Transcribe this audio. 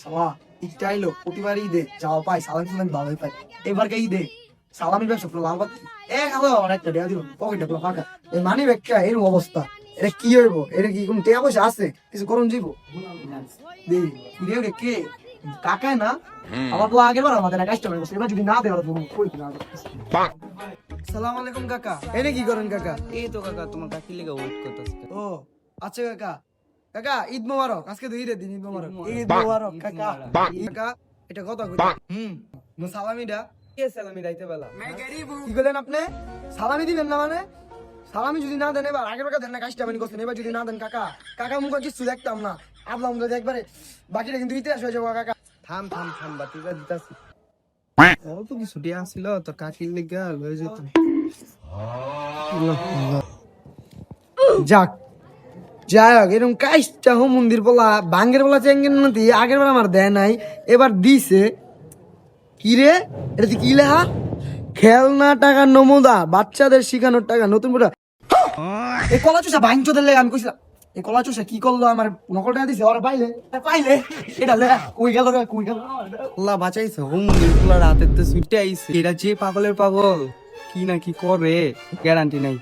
সালা ঈদটা আইলো, প্রতিবারই ঈদে যাওয়া পাই, সালামি সালামি ভালোই পাই। এবারকে ঈদে সালামি ব্যবসা পুরো লাভ একটা দেওয়া দিব, পকেটটা পুরো ফাঁকা। এই মানি ব্যাগটা এরকম অবস্থা, এটা কি হইব? এটা কি কোনো টাকা পয়সা আছে? কিছু করুন যাইব কে কাকায় না? আমার তো আগের বার আমাদের কাস্টমার বসে, এবার যদি না দেওয়ার সালাম আলাইকুম কাকা। এনে কি করেন কাকা? এই তো কাকা তোমার কাকি লেগে ওয়েট করতেছি। ও আচ্ছা কাকা। কাকা ঈদ মোবারক। আজকে তো ঈদের দিন, ঈদ মোবারক। ঈদ মোবারক কাকা। কাকা এটা কথা কই। সালামিটা কে সালামি রাইতে বেলা? কি করলেন আপনি? সালামি দিবেন না মানে? সালামি যদি না দেন, এবার আগের কাছে দেন না, কাজটা আপনি করছেন, এবার যদি না দেন কাকা, কাকা মুখে কিছু দেখতাম না, আবলা মুখে একবারে বাকিটা কিন্তু ইতিহাস হয়ে যাবো কাকা। থাম থাম থাম বাতিটা দিতাছি। অল্প কিছু ছুটি আসছিল তোর কাকির লেগে লয়ে যেত। যাক যাই হোক, এরকম কাজটা হোম মন্দির বলা ভাঙ্গের বলা চেঙ্গেন নাতি আগের বার আমার দেয় নাই, এবার দিছে। কি রে, এটা কি লেখা? খেলনা টাকা নমুদা, বাচ্চাদের শিখানোর টাকা নতুন পুরা। এই কলা চুষা ভাঙচোদের লেগে আমি কইছিলাম, এই কলা চুষা কি করলো আমার নকল টাকা দিছে, ওরা পাইলে পাইলে এটা লেখা কই গেল রে, কই গেল? আল্লাহ বাঁচাইছে, হোম মন্দির হাতে তো ছুটে আইছে। এটা যে পাগলের পাগল কি না কি করে গ্যারান্টি নাই।